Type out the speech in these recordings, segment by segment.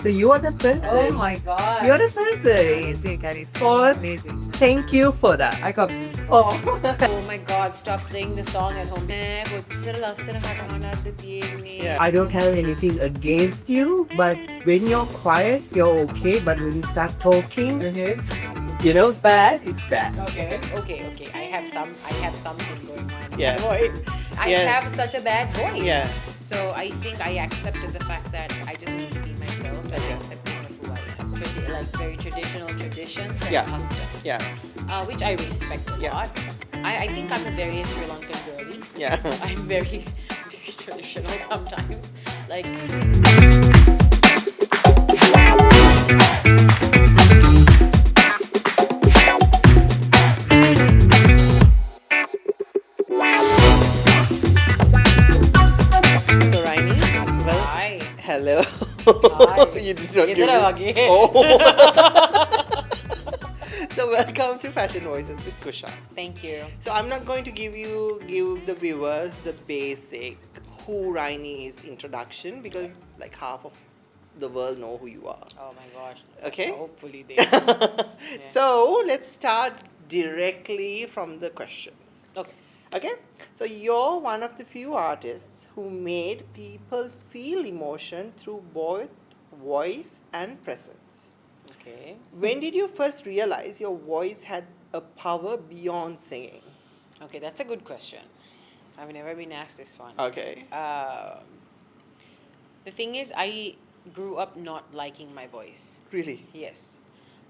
So you are the person. Oh my god. You're the person. Amazing, that is For- amazing. Thank you for that. I got Oh. oh my god, stop playing the song at home. I don't have anything against you, but when you're quiet, you're okay. But when you start talking, you know, it's bad. It's bad. Okay. I have something going on in Yeah. my voice. I Yes. have such a bad voice. Yeah. So I think I accepted the fact that I just need to be myself and Okay. accepting of who I am. Like very traditional traditions and Yeah. customs. Yeah. Which I respect a Yeah. lot. I think I'm a very Sri Lankan girly. Yeah. I'm very, very traditional sometimes. Like. So Raini, well, Hi. hello. Hi. You did not give Idhar me- aa gaya. Oh. So welcome to Fashion Voices with Kushan. Thank you. So I'm not going to give the viewers the basic who Raini is introduction because like half of the world know who you are. Oh my gosh. Okay. Hopefully they. So let's start directly from the questions. Okay. Okay, so you're one of the few artists who made people feel emotion through both voice and presence. Okay. When did you first realize your voice had a power beyond singing? Okay, that's a good question. I've never been asked this one. Okay. The thing is, I grew up not liking my voice. Really? Yes.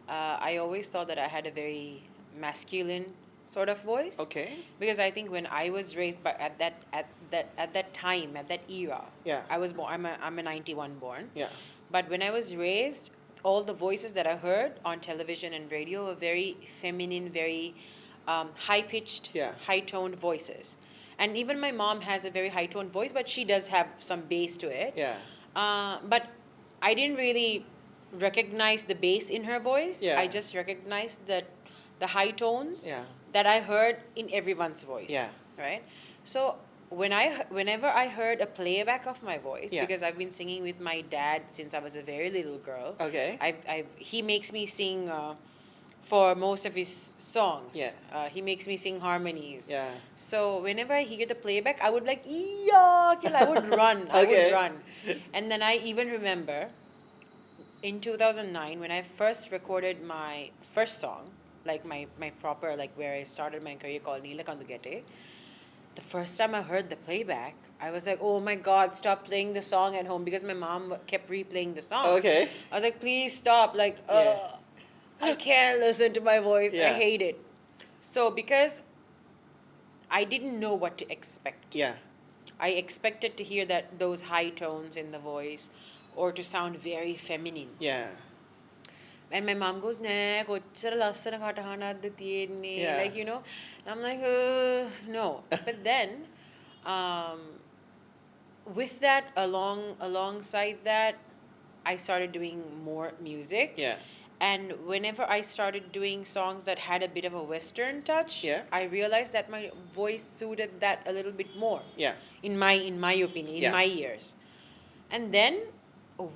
I always thought that I had a very masculine sort of voice. Okay. Because I think when I was raised by at that time, at that era, Yeah. I was born. I'm a 91 born. Yeah. But when I was raised, all the voices that I heard on television and radio were very feminine, very high pitched, Yeah. high toned voices. And even my mom has a very high toned voice, but she does have some bass to it. Yeah. But I didn't really recognize the bass in her voice. Yeah. I just recognized that the high tones Yeah. that I heard in everyone's voice. Yeah. Right? So whenever I heard a playback of my voice, Yeah. because I've been singing with my dad since I was a very little girl. Okay. He makes me sing for most of his songs. Yeah. He makes me sing harmonies. Yeah. So whenever I hear the playback, I would like, yeah, I would run. I Okay. would run. And then I even remember in 2009 when I first recorded my first song, like my proper, like where I started my career called Neelakandu. The first time I heard the playback, I was like, oh my God, stop playing the song at home, because my mom kept replaying the song. Okay. I was like, please stop. Like, Yeah. I can't listen to my voice. Yeah. I hate it. So because I didn't know what to expect. Yeah. I expected to hear those high tones in the voice or to sound very feminine. Yeah. And my mom goes, nah, kochara lassana katahana adda tiyenne. Yeah. Like, you know. And I'm like, no. But then, with that, alongside that, I started doing more music. Yeah. And whenever I started doing songs that had a bit of a Western touch, Yeah. I realized that my voice suited that a little bit more. Yeah. In my opinion, in Yeah. my ears. And then,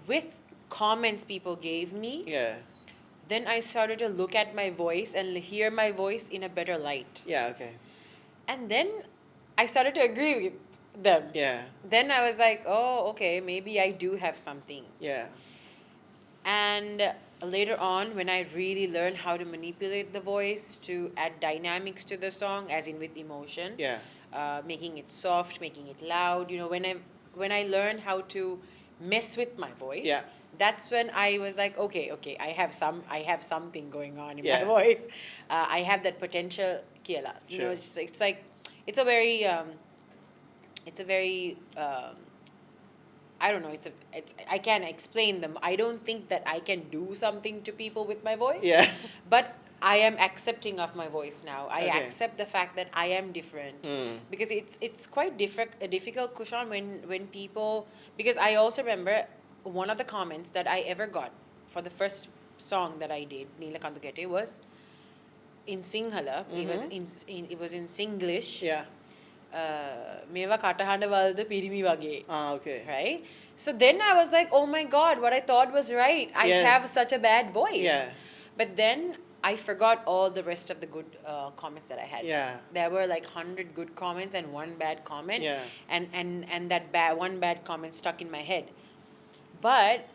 with comments people gave me, Yeah. then I started to look at my voice and hear my voice in a better light. Yeah. Okay. And then I started to agree with them. Yeah. Then I was like, oh, okay, maybe I do have something. Yeah. And later on, when I really learned how to manipulate the voice to add dynamics to the song, as in with emotion, Yeah. making it soft, making it loud, you know, when I learned how to mess with my voice, Yeah. that's when I was like, okay, I have something going on in Yeah. my voice. I have that potential, kiela. You know, Sure. it's like it's a very I don't know. I can't explain them. I don't think that I can do something to people with my voice. Yeah. But I am accepting of my voice now. I Okay. accept the fact that I am different, because it's quite difficult, Kushan, when people, because I also remember one of the comments that I ever got for the first song that I did, Neelakandu was in Sinhala. It was in Singlish. Yeah. මේවා කටහඬවලද පිරිමි වගේ. Okay. Right? So then I was like, oh my God, what I thought was right. I Yes. have such a bad voice. Yeah. But then I forgot all the rest of the good comments that I had. Yeah. There were like 100 good comments and one bad comment. Yeah. And that one bad comment stuck in my head. But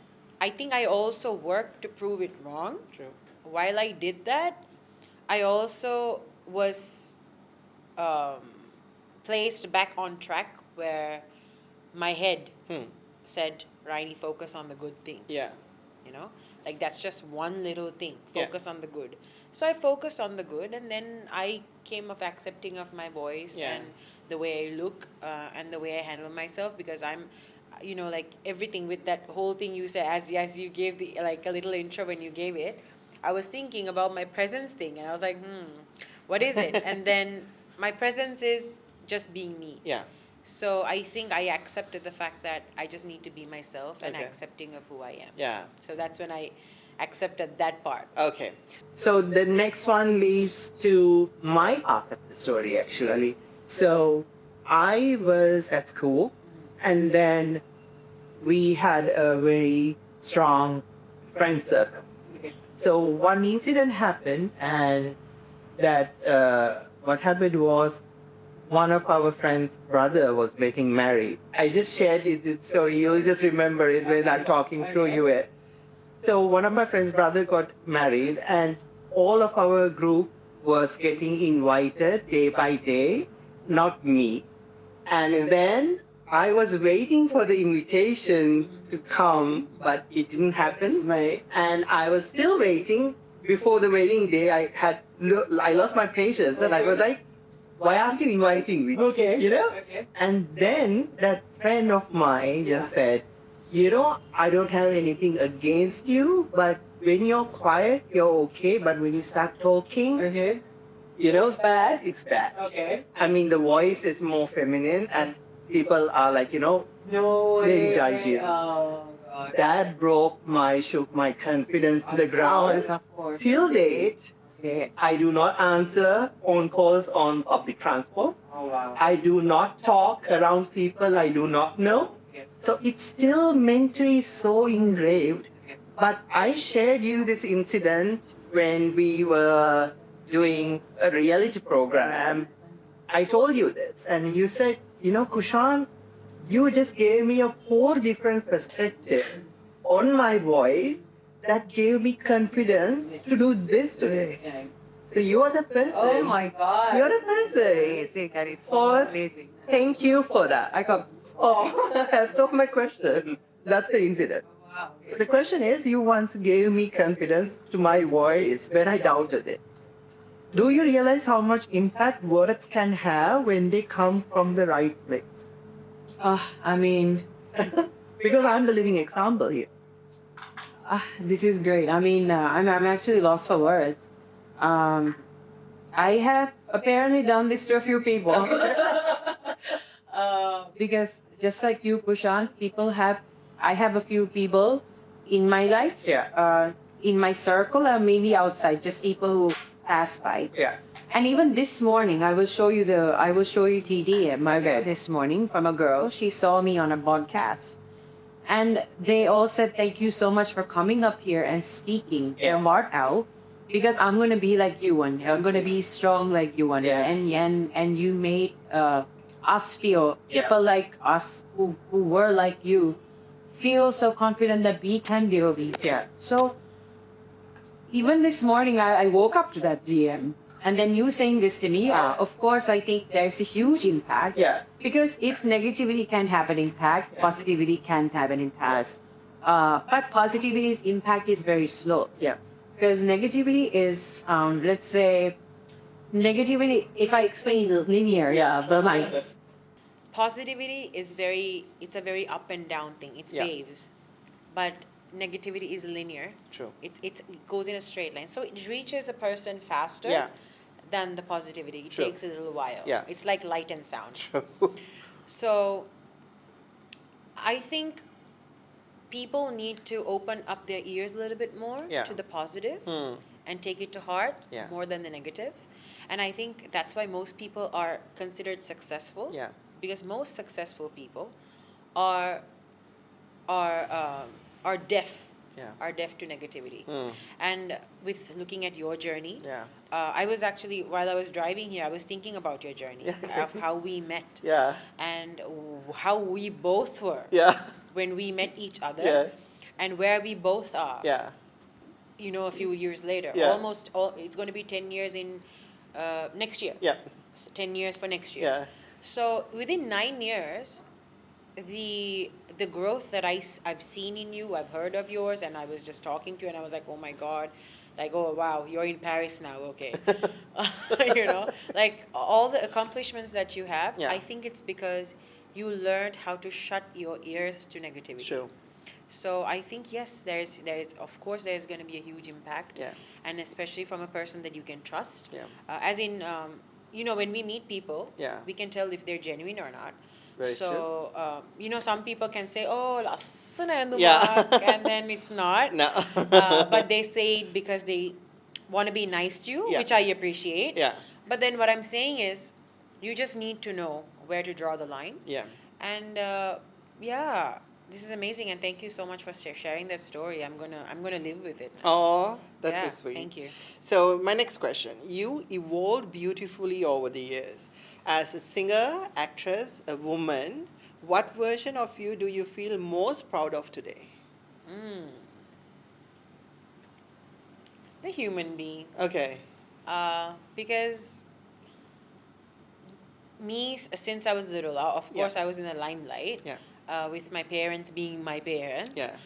I think I also worked to prove it wrong. True. While I did that, I also was placed back on track where my head said, Raini, focus on the good things. Yeah. You know, like that's just one little thing. Yeah. Focus on the good. So I focused on the good, and then I came of accepting of my voice Yeah. and the way I look and the way I handle myself, because I'm, you know, like everything with that whole thing you said as you gave the like a little intro when you gave it, I was thinking about my presence thing, and I was like, what is it? And then my presence is just being me. Yeah. So I think I accepted the fact that I just need to be myself and Okay. accepting of who I am. Yeah. So that's when I accepted that part. Okay. So the next one leads to my part of the story, actually. So I was at school, and then we had a very strong friend circle. So one incident happened, and that what happened was one of our friends' brother was getting married. I just shared it, so you'll just remember it when I'm talking through you it. So one of my friend's brother got married, and all of our group was getting invited day by day, not me. And then I was waiting for the invitation to come, but it didn't happen. Right. And I was still waiting. Before the wedding day, I lost my patience, and I was like, why aren't you inviting me? Okay. You know? Okay. And then that friend of mine just said, I don't have anything against you, but when you're quiet, you're okay. But when you start talking, okay, it's bad. It's bad. Okay. I mean, the voice is more feminine, and people are like, No they judge you. Oh, God. That shook my confidence to the ground. Of course. Till date, I do not answer phone calls on public transport. Oh, wow. I do not talk around people I do not know. So it's still mentally so engraved. But I shared you this incident when we were doing a reality program. I told you this, and you said, Kushan, you just gave me a whole different perspective on my voice that gave me confidence to do this today. So you are the person. Oh my God. You're the person. Amazing. That is so amazing. Thank you for that. I got. So my question, that's the incident. Wow. So the question is, you once gave me confidence to my voice when I doubted it. Do you realize how much impact words can have when they come from the right place? I mean, Because I'm the living example here. this is great. I mean, I'm actually lost for words. I have apparently done this to a few people. Because just like you, Kushan, I have a few people in my life, in my circle, or maybe outside, just people who pass by. Yeah. And even this morning, I will show you TD this morning from a girl. She saw me on a podcast. And they all said, thank you so much for coming up here and speaking your heart out. Because I'm going to be like you one day. I'm going to be strong like you one day. And you made us feel, people like us who were like you, feel so confident that we can do these. Yeah. So even this morning, I woke up to that GM. And then you saying this to me, of course, I think there's a huge impact. Yeah. Because if negativity can have an impact, positivity can't have an impact. But positivity's impact is very slow. Yeah. Because negativity is, let's say, negativity, if I explain linear. Yeah, the lines. Positivity is it's a very up and down thing. It's waves. But negativity is linear. True. It goes in a straight line. So it reaches a person faster than the positivity. It takes a little while. Yeah. It's like light and sound. True. So I think people need to open up their ears a little bit more to the positive and take it to heart Yeah. more than the negative. And I think that's why most people are considered successful. Yeah. Because most successful people are are um, are deaf. Yeah. Are deaf to negativity. Mm. And with looking at your journey, Yeah. I was actually, while I was driving here, I was thinking about your journey Yeah. of how we met Yeah. and how we both were Yeah. when we met each other, Yeah. and where we both are. Yeah. You know, a few years later, Yeah. it's going to be 10 years in next year. Yeah. 10 years for next year. Yeah. So within 9 years, the growth that I've seen in you, I've heard of yours, and I was just talking to you, and I was like, oh my God, like, oh wow, you're in Paris now, okay. You know, like all the accomplishments that you have, Yeah. I think it's because you learned how to shut your ears to negativity. True. So I think yes, there's of course there's going to be a huge impact, Yeah. and especially from a person that you can trust. Yeah. As in, you know, when we meet people, Yeah. we can tell if they're genuine or not. Very So you know, some people can say, "Oh, lassana endu Yeah. maak," and then it's not. No. But they say it because they want to be nice to you, Yeah. which I appreciate. Yeah. But then what I'm saying is, you just need to know where to draw the line. Yeah. And yeah, this is amazing, and thank you so much for sharing that story. I'm gonna live with it. Oh, that's Yeah, so sweet. thank you. So my next question: you evolved beautifully over the years. As a singer, actress, a woman, what version of you do you feel most proud of today? The human being. Okay. Because me, since I was little, of course, I was in the limelight. Yeah. With my parents being my parents. Yeah.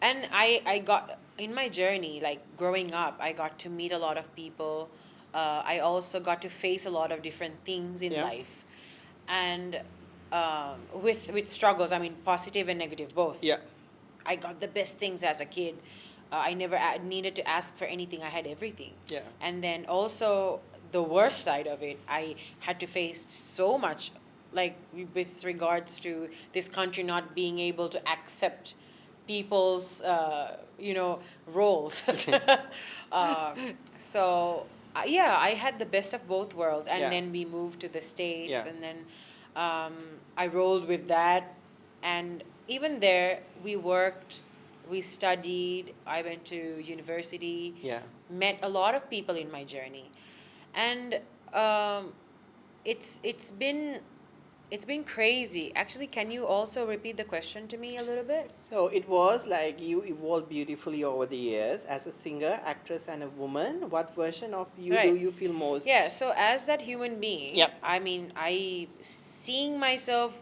And I got, in my journey, like growing up, I got to meet a lot of people. I also got to face a lot of different things in Yeah. life. And with struggles, I mean, positive and negative both. Yeah. I got the best things as a kid. I never needed to ask for anything. I had everything. Yeah. And then also the worst side of it, I had to face so much, like with regards to this country not being able to accept people's, you know, roles. So yeah, I had the best of both worlds, and Yeah. then we moved to the States, Yeah. and then I rolled with that, and even there we worked, we studied, I went to university, Yeah. met a lot of people in my journey, and it's been crazy. Actually, can you also repeat the question to me a little bit? So it was like you evolved beautifully over the years as a singer, actress, and a woman. What version of you do Right. you feel most? Yeah, so as that human being, Yep. I mean, seeing myself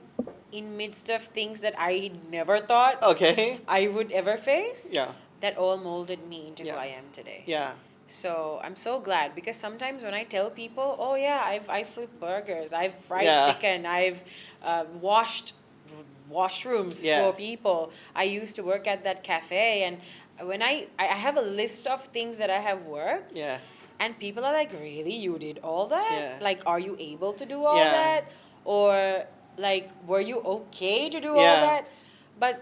in midst of things that I never thought Okay. I would ever face, Yeah. that all molded me into Yeah. who I am today. Yeah. So I'm so glad, because sometimes when I tell people, oh yeah, I flipped burgers, I've fried Yeah. chicken, I've washed washrooms Yeah. for people. I used to work at that cafe, and when I have a list of things that I have worked, Yeah. and people are like, really, you did all that? Yeah. Like, are you able to do all Yeah. that? Or like, were you okay to do all Yeah. that? But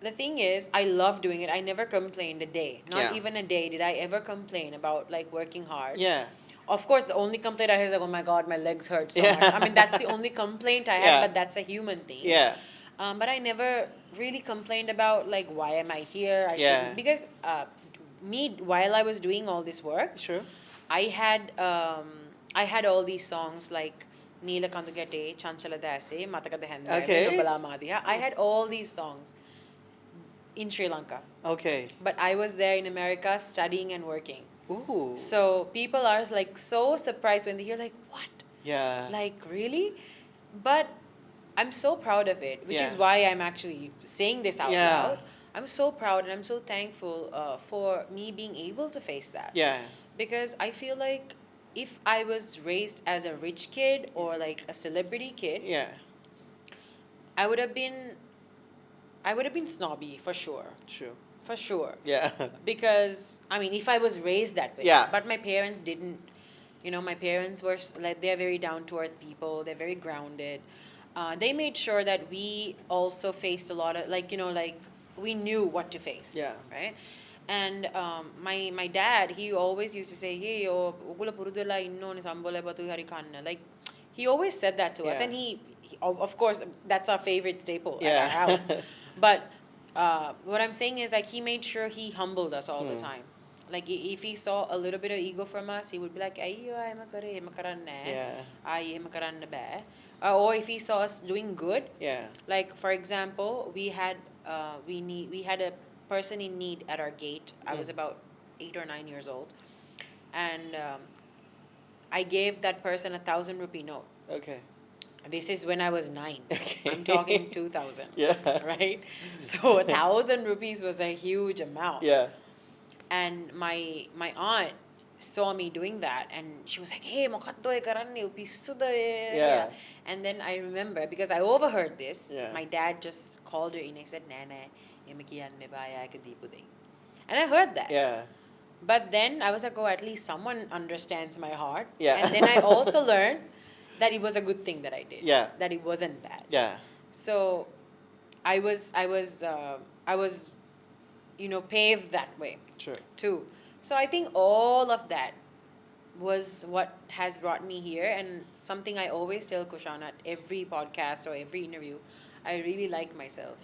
the thing is, I love doing it. I never complained a day. Not Yeah. even a day did I ever complain about like working hard. Yeah. Of course, the only complaint I have is like, oh my God, my legs hurt so Yeah. much. I mean, that's the only complaint I have, Yeah. but that's a human thing. Yeah. But I never really complained about like, why am I here? I Yeah. shouldn't. Because while I was doing all this work, Sure. I had all these songs like Neela Kandugate, Chanchala Dase, Matakada Henda, Okay. Nubala Madhya. I had all these songs in Sri Lanka. Okay. But I was there in America studying and working. Ooh. So people are like so surprised when they hear like, what? Yeah. Like, really? But I'm so proud of it, which is Yeah. why I'm actually saying this out Yeah. loud. I'm so proud and I'm so thankful for me being able to face that. Yeah. Because I feel like if I was raised as a rich kid or like a celebrity kid, Yeah. I would have been snobby for sure. True. For sure. Yeah. Because I mean, if I was raised that way, Yeah. but my parents didn't. You know, my parents were like, they're very down to earth people. They're very grounded. They made sure that we also faced a lot of like, you know, like we knew what to face. Yeah. Right. And my dad, he always used to say, hey, ogula purudula inno ni sambole batu hari kanna. Like, he always said that to us. Yeah. And of course, that's our favorite staple at Yeah. our house. But what I'm saying is, like, he made sure he humbled us all the time. Like, if he saw a little bit of ego from us, he would be like, ayyo, ay makaranne. Yeah. Ay makaranne ba. Or if he saw us doing good, Yeah. like, for example, we had a person in need at our gate. I was about 8 or 9 years old, and I gave that person 1,000 rupee note. Okay. This is when I was 9. Okay. I'm talking 2000. Yeah. Right? So 1,000 rupees was a huge amount. Yeah. And my aunt saw me doing that, and she was like, hey, mokatto karanne upisuda. Yeah. And then I remember, because I overheard this, Yeah. my dad just called her in and said, Nana, yamakiyanne baya kadipuding. And I heard that. Yeah. But then I was like, oh, at least someone understands my heart. Yeah. And then I also learned that it was a good thing that I did. Yeah. That it wasn't bad. Yeah. So I was paved that way True. too. So I think all of that was what has brought me here, and something I always tell Kushan at every podcast or every interview, I really like myself.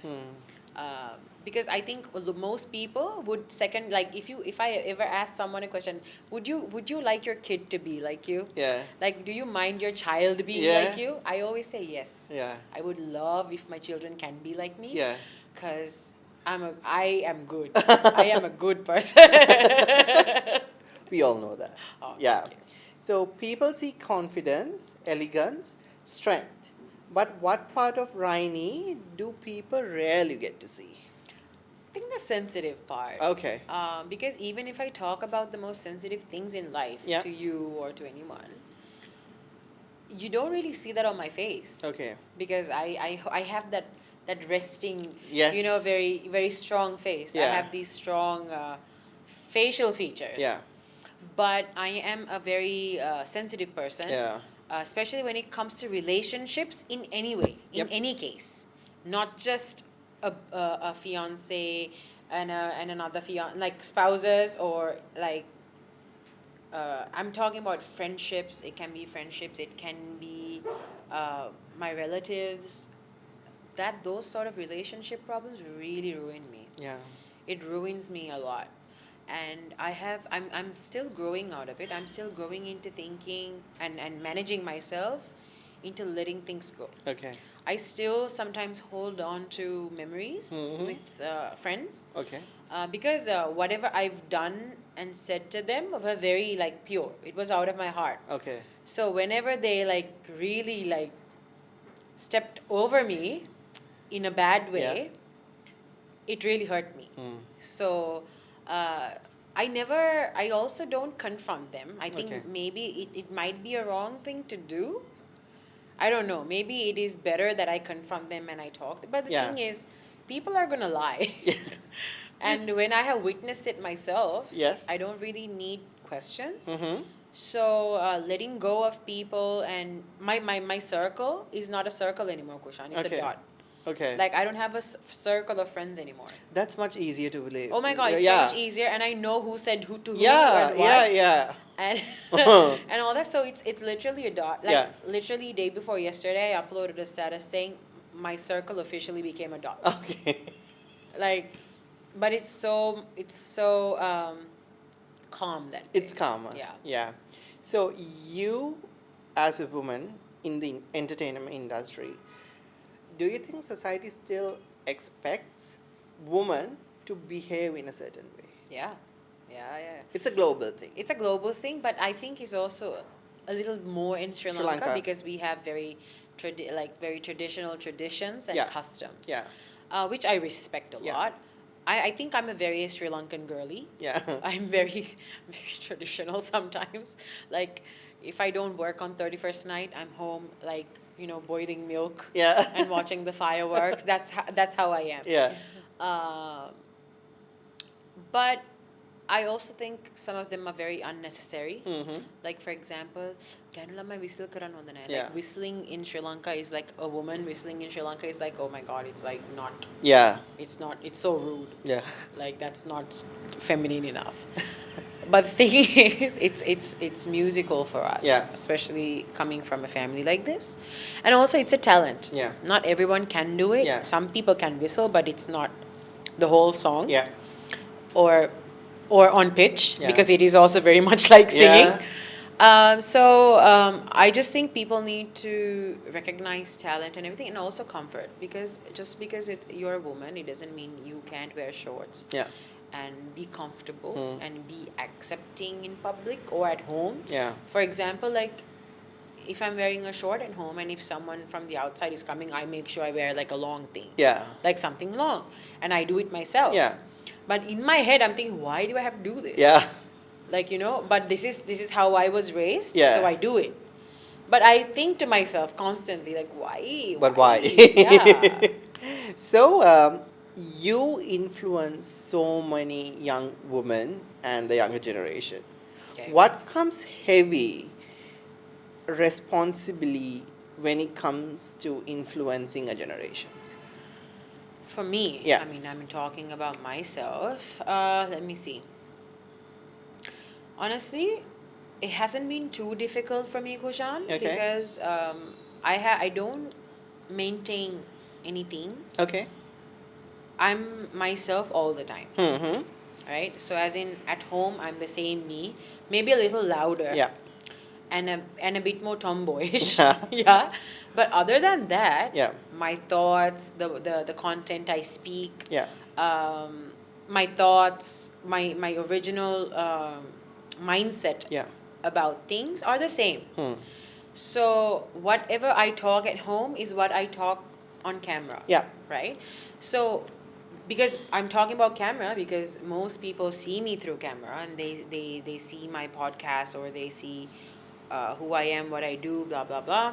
Because I think most people would second, like, if I ever ask someone a question, would you like your kid to be like you? Yeah. Like, do you mind your child being Yeah. like you? I always say yes. Yeah. I would love if my children can be like me. Yeah. Because I am good. I am a good person. We all know that. Oh, Yeah. thank you. So people see confidence, elegance, strength. But what part of Raini do people rarely get to see? I think the sensitive part. Okay. Because even if I talk about the most sensitive things in life Yeah. to you or to anyone, you don't really see that on my face. Okay. Because I have that resting, Yes. very, very strong face. I Yeah. have these strong facial features. Yeah. But I am a very sensitive person. Yeah. Especially when it comes to relationships in any way, in Yep. any case. Not just a fiance and another like spouses, or like I'm talking about friendships. It can be friendships, it can be my relatives. Those sort of relationship problems really ruin me. Yeah. It ruins me a lot. And I'm still growing out of it. I'm still growing into thinking and managing myself into letting things go. Okay. I still sometimes hold on to memories with friends, Okay. because whatever I've done and said to them were very, like, pure. It was out of my heart. Okay. So whenever they, like, really, like, stepped over me in a bad way, it really hurt me. So I also don't confront them. I think Okay. maybe it might be a wrong thing to do. I don't know. Maybe it is better that I confront them and I talk. But the Yeah. thing is, people are going to lie. And when I have witnessed it myself, Yes. I don't really need questions. Mm-hmm. So letting go of people, and my circle is not a circle anymore, Kushan. It's Okay. a dot. Okay. Like, I don't have a circle of friends anymore. That's much easier to believe. Oh my God, it's so much easier, and I know who said who to who Yeah. and Yeah. what, Yeah. and and all that. So it's literally a dot. Like, Yeah. literally day before yesterday, I uploaded a status saying my circle officially became a dot. Okay. Like, but it's so calm that It's day. calmer. Yeah. Yeah. So you, as a woman in the entertainment industry, do you think society still expects women to behave in a certain way? Yeah. It's a global thing. It's a global thing, but I think it's also a little more in Sri Sri Lanka, Lanka. because we have very traditional traditions and Yeah. customs. Yeah. Which I respect a Yeah. lot. I think I'm a very Sri Lankan girly. Yeah. I'm very, very traditional sometimes. Like, if I don't work on 31st night, I'm home, like, boiling milk Yeah. and watching the fireworks. That's how I am. Yeah. But I also think some of them are very unnecessary. Mm-hmm. Like for example, whistle karan hondha nahi. Yeah. Like whistling in Sri Lanka is like a woman whistling in Sri Lanka is like, oh my god, it's like not. Yeah. It's not. It's so rude. Yeah. Like that's not feminine enough. But the thing is, it's musical for us, Yeah. especially coming from a family like this, and also it's a talent. Yeah. Not everyone can do it. Yeah. Some people can whistle, but it's not the whole song. Yeah. Or on pitch, Yeah. because it is also very much like singing. Yeah. I just think people need to recognize talent and everything, and also comfort, because just because you're a woman, it doesn't mean you can't wear shorts. Yeah. And be comfortable and be accepting in public or at home. Yeah. For example, like if I'm wearing a short at home and if someone from the outside is coming, I make sure I wear like a long thing. Yeah. Like something long. And I do it myself. Yeah. But in my head, I'm thinking, why do I have to do this? Yeah. Like, but this is how I was raised, Yeah. so I do it. But I think to myself constantly, like, why? But why? Yeah. So, you influence so many young women and the younger generation. Okay. What comes heavy responsibly when it comes to influencing a generation? For me, Yeah. I mean, I'm talking about myself. Let me see. Honestly, it hasn't been too difficult for me, Kushan, Okay. because I don't maintain anything. Okay. I'm myself all the time, Mm-hmm. right? So as in at home, I'm the same me, maybe a little louder. Yeah. And a bit more tomboyish. Yeah. Yeah. But other than that, Yeah. my thoughts, the content I speak, Yeah. my thoughts, my original mindset Yeah. about things are the same. Hmm. So whatever I talk at home is what I talk on camera. Yeah. Right? So because I'm talking about camera because most people see me through camera and they see my podcast or they see who I am, what I do, blah blah blah,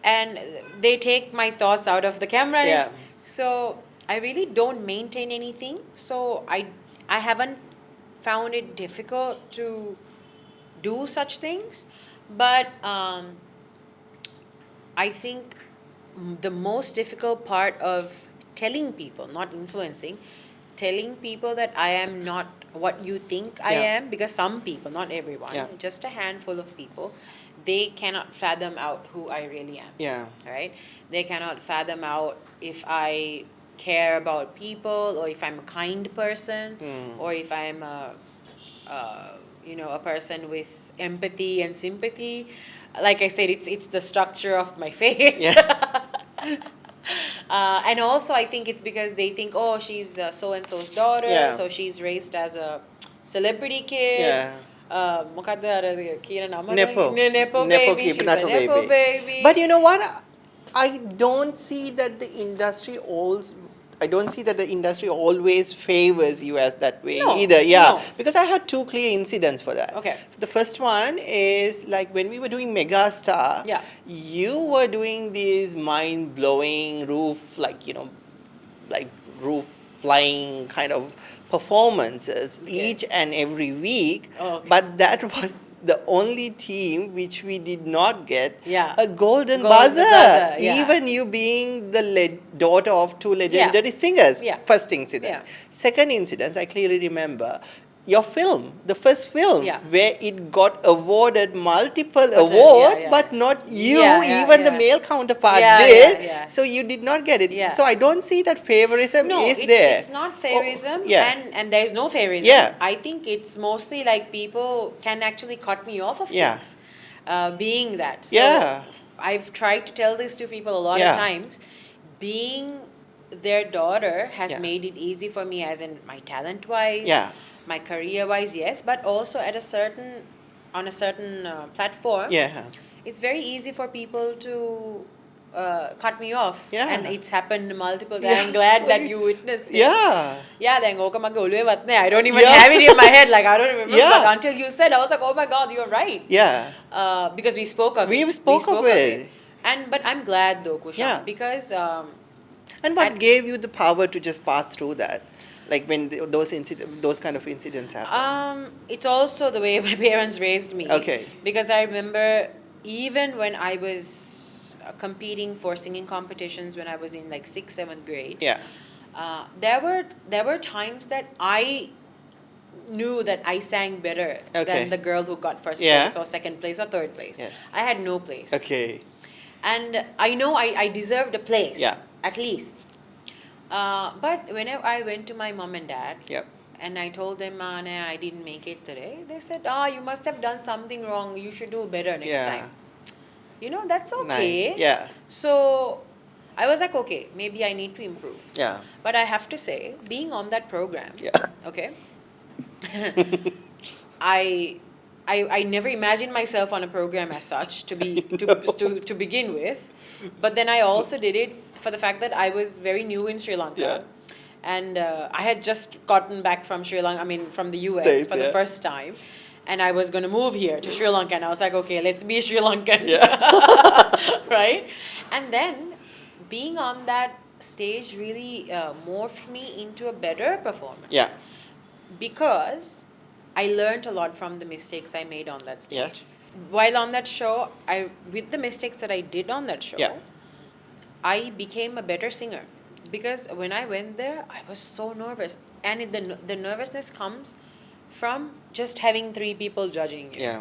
and they take my thoughts out of the camera. Yeah. So I really don't maintain anything. So I haven't found it difficult to do such things, but I think the most difficult part of telling people, not influencing, telling people that I am not what you think I Yeah. am, because some people, not everyone, Yeah. just a handful of people, they cannot fathom out who I really am. Yeah. Right? They cannot fathom out if I care about people or if I'm a kind person or if I'm a person with empathy and sympathy. Like I said, it's the structure of my face. Yeah. And also, I think it's because they think, oh, she's so and so's daughter, Yeah. so she's raised as a celebrity kid. Yeah. මොකක්ද අර කියන නම Nepo. Nepo Nepo baby. kid, She's Nepo a Nepo baby. baby. But you know what? I don't see that the industry always favors you as that way No, either. Yeah. no. Because I had two clear incidents for that. Okay. The first one is like when we were doing Megastar, Yeah. you were doing these mind blowing roof flying kind of performances each and every week. Oh, okay. But that was the only team which we did not get Yeah. a golden Golden buzzer. buzzer, yeah. Even you being the daughter of two legendary singers. Yeah. First incident. Yeah. Second incident, I clearly remember your film, the first film, Yeah. where it got awarded multiple Yeah, awards, yeah. but not you, Yeah, even the yeah. male counterpart Yeah, did. yeah. So you did not get it. Yeah. So I don't see that favorism No, is there. it's not favorism, Oh, yeah. and there's no favorism. Yeah. I think it's mostly like people can actually cut me off of Yeah. things, being that. So Yeah. I've tried to tell this to people a lot Yeah. of times. Being their daughter has Yeah. made it easy for me, as in my talent wise, Yeah. my career wise, yes, but also on a certain platform. Yeah. It's very easy for people to cut me off. Yeah. And it's happened multiple times. Yeah. I'm glad that you witnessed it. Yeah. Yeah, then ඕක මගේ ඔළුවේ වත් නෑ. I don't even Yeah. have it in my head. Like, I don't remember. Yeah. But until you said, I was like, oh my God, you're right. Yeah. Because we spoke of We it. spoke of it. But I'm glad though, Kushan. Yeah. Because And what gave you the power to just pass through that? Like when those kind of incidents happen. It's also the way my parents raised me. Okay. Because I remember even when I was competing for singing competitions when I was in like 6th, 7th grade. Yeah. There were times that I knew that I sang better Okay. than the girl who got first Yeah. place or second place or third place. Yes. I had no place. Okay. And I know I deserved a place. Yeah. At least. But whenever I went to my mom and dad, Yep. and I told them, nah, I didn't make it today. They said, you must have done something wrong. You should do better next Yeah. time. That's okay. Nice. Yeah. So I was like, okay, maybe I need to improve. Yeah. But I have to say, being on that program, Yeah. okay, I never imagined myself on a program as such to begin with, but then I also did it for the fact that I was very new in Sri Lanka. Yeah. And I had just gotten back from Sri Lanka, from the US States, for the yeah. first time. And I was going to move here to Sri Lanka. And I was like, okay, let's be Sri Lankan. Yeah. Right? And then being on that stage really morphed me into a better performer. Yeah. Because I learned a lot from the mistakes I made on that stage. Yes. While on that show, with the mistakes that I did on that show, Yeah. I became a better singer. Because when I went there, I was so nervous. And the nervousness comes from just having 3 people judging you. Yeah.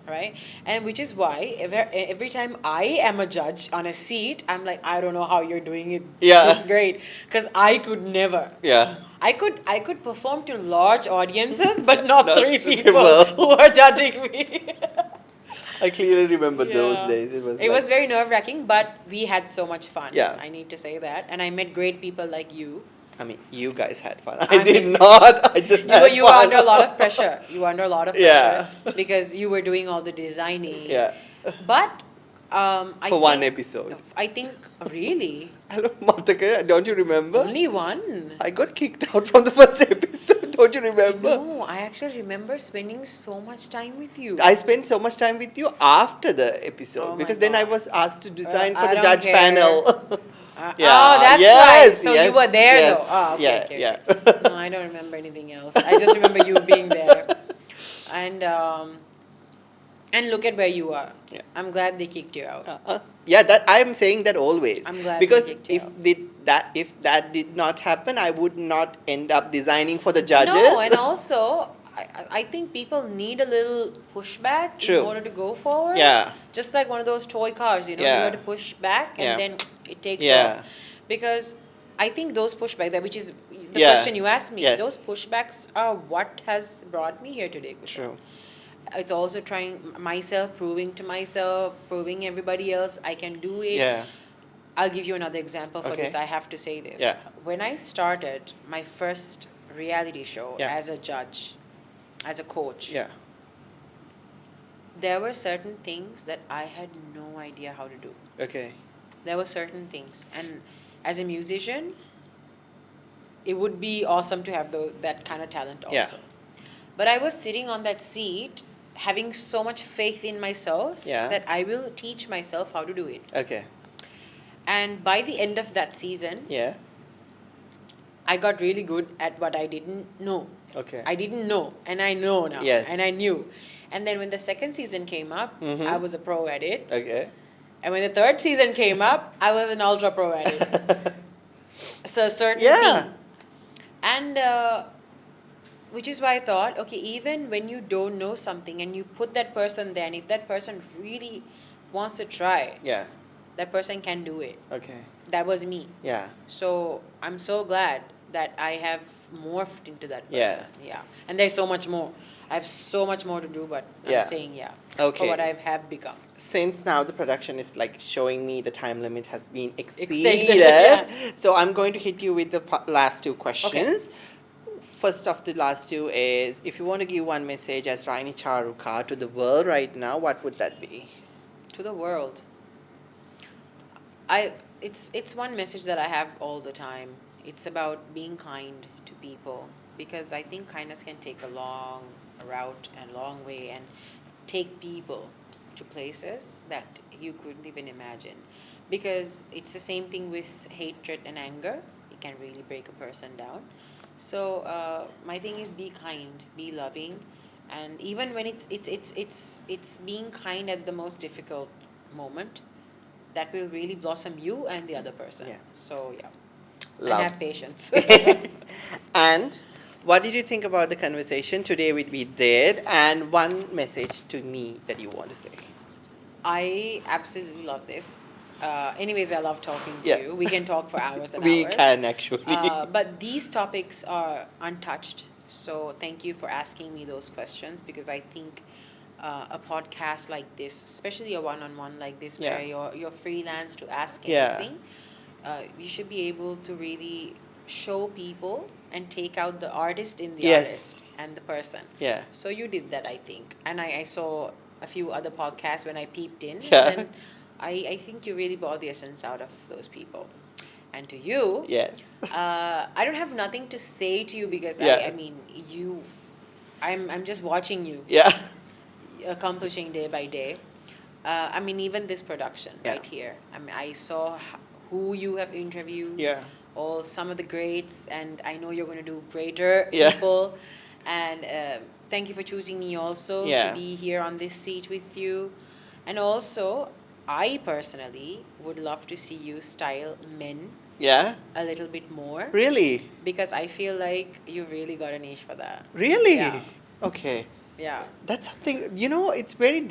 Right? And which is why every time I am a judge on a seat, I'm like, I don't know how you're doing it Yeah. this great. Because I could never. Yeah. I could perform to large audiences, but not Not 3 3 people people. who are judging me. I clearly remember those Yeah. days. It It like, was very nerve-wracking, but we had so much fun. Yeah. I need to say that. And I met great people like you. I mean, you guys had fun. I I did mean, not. I just had You were fun. under a lot of pressure. You were under a lot of Yeah. pressure because you were doing all the designing. Yeah. But For one episode. I think really Hello, Mataka, don't you remember? only one. I got kicked out from the first episode. Don't you remember? No, I actually remember spending so much time with you. I spent so much time with you after the episode Oh my because then I God. was asked to design for I the don't judge care. panel. Oh, that's right. So you were there yes, though. Oh, okay, yeah, okay, yeah. okay. No, I don't remember anything else. I just remember you being there. And look at where you are. Yeah. I'm glad they kicked you out. Yeah, that I am saying that always. I'm glad they because kicked you if that did not happen, I would not end up designing for the judges. No, and also, I think people need a little pushback True. in order to go forward. Yeah. Just like one of those toy cars, you Yeah. have to push back and Yeah. then it takes Yeah. off. Because I think those pushbacks, which is the Yeah. question you asked me, Yes. those pushbacks are what has brought me here today, Kushan. True. It's also proving to myself, proving everybody else I can do it. Yeah. I'll give you another example for Okay. this. I have to say this. Yeah. When I started my first reality show Yeah. as a judge, as a coach, Yeah. there were certain things that I had no idea how to do. Okay. There were certain things. And as a musician, it would be awesome to have that kind of talent Yeah. also. But I was sitting on that seat having so much faith in myself Yeah. that I will teach myself how to do it. Okay. And by the end of that season, Yeah. I got really good at what I didn't know. Okay. I didn't know, and I know now. Yes. And I knew. And then when the second season came up, Mhm. I was a pro at it. Okay. And when the third season came up, I was an ultra pro at it. So certain Yeah. thing. And which is why I thought, okay, even when you don't know something and you put that person there, and if that person really wants to try, Yeah. that person can do it. Okay. That was me. Yeah. So I'm so glad that I have morphed into that Yeah. person. Yeah. And there's so much more. I have so much more to do, but Yeah. I'm saying yeah. Okay. For what I have become. Since now the production is like showing me the time limit has been exceeded, Extended, yeah. so I'm going to hit you with the last 2 questions. First of the last 2 is, if you want to give one message as Raini Charuka to the world right now, what would that be? To the world. It's one message that I have all the time. It's about being kind to people, because I think kindness can take a long route and long way and take people to places that you couldn't even imagine. Because it's the same thing with hatred and anger. It can really break a person down. So my thing is be kind, be loving, and even when it's being kind at the most difficult moment, that will really blossom you and the other person. Yeah. So yeah, and Love. have patience. And what did you think about the conversation today we did? And one message to me that you want to say. I absolutely love this. Anyways, I love talking to Yeah. you. We can talk for hours and We hours. can actually. But these topics are untouched. So thank you for asking me those questions, because I think a podcast like this, especially a one-on-one like this, Yeah. where you're freelance to ask Yeah. anything, you should be able to really show people and take out the artist in the Yes. artist and the person. Yeah. So you did that, I think. And I saw a few other podcasts when I peeped in. Yeah. And I think you really brought the essence out of those people. And to you, Yes. I don't have nothing to say to you, because Yeah. I mean, I'm just watching you Yeah. accomplishing day by day. I mean, even this production Yeah. right here. I mean, I saw who you have interviewed. Yeah. All some of the greats, and I know you're going to do greater Yeah. people. And thank you for choosing me also Yeah. to be here on this seat with you. And also, I personally would love to see you style men Yeah. a little bit more, Really? because I feel like you really got a niche for that. Really? Yeah. Okay. Yeah. That's something, it's very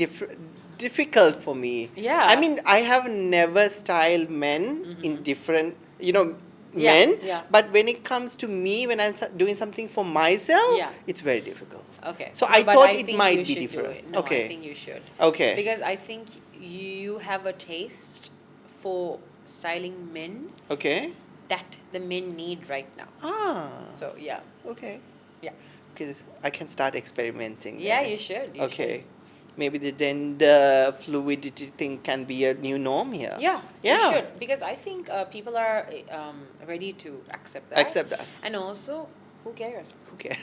difficult for me. Yeah. I mean, I have never styled men in different, Yeah, men. yeah. But when it comes to me, when I'm doing something for myself, Yeah. it's very difficult. Okay. So No, I but thought it think might you be should do different. it. No, Okay. I think you should. Okay. Because I think you have a taste for styling men Okay. that the men need right now. Ah. So yeah. Okay. Yeah. Okay, I can start experimenting. Yeah, then. you should. You Okay. Maybe the gender fluidity thing can be a new norm here. Yeah, Yeah. you should, because I think people are ready to accept that. Accept that. And also, who cares? Okay.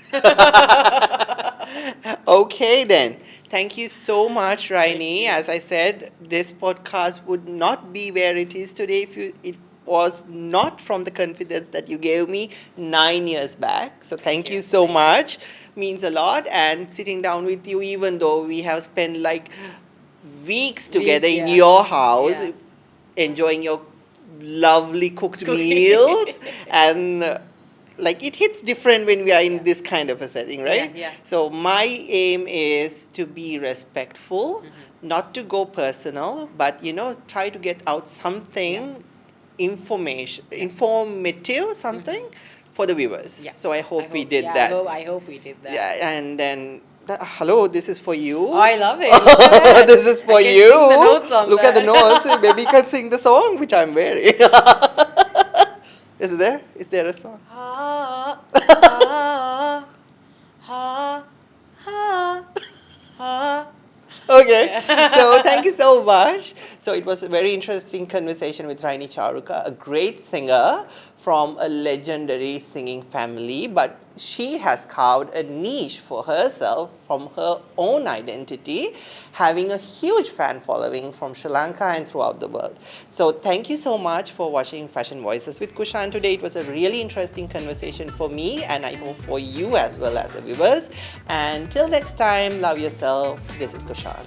Okay then. Thank you so much, Raini. As I said, this podcast would not be where it is today if it was not from the confidence that you gave me 9 years back. So thank you you. so much. Means a lot. And sitting down with you, even though we have spent like weeks together in yeah. your house, Yeah. enjoying your lovely cooked meals, and like it hits different when we are in Yeah. this kind of a setting, right? Yeah. So my aim is to be respectful, not to go personal, but try to get out something informative, something for the viewers. Yeah. So I hope we did yeah, that. I hope we did that. Yeah, and then hello, this is for you. Oh, I love it. Look at that. This is for I can you. sing the notes on Look at the that. notes. Maybe you can sing the song which I'm wearing. Is there? Is there a song? Ha, ha, ha, ha, ha. Okay. So thank you so much. So it was a very interesting conversation with Raini Charuka, a great singer from a legendary singing family, but she has carved a niche for herself from her own identity, having a huge fan following from Sri Lanka and throughout the world. So thank you so much for watching Fashion Voices with Kushan today. It was a really interesting conversation for me, and I hope for you as well as the viewers. And till next time, love yourself. This is Kushan.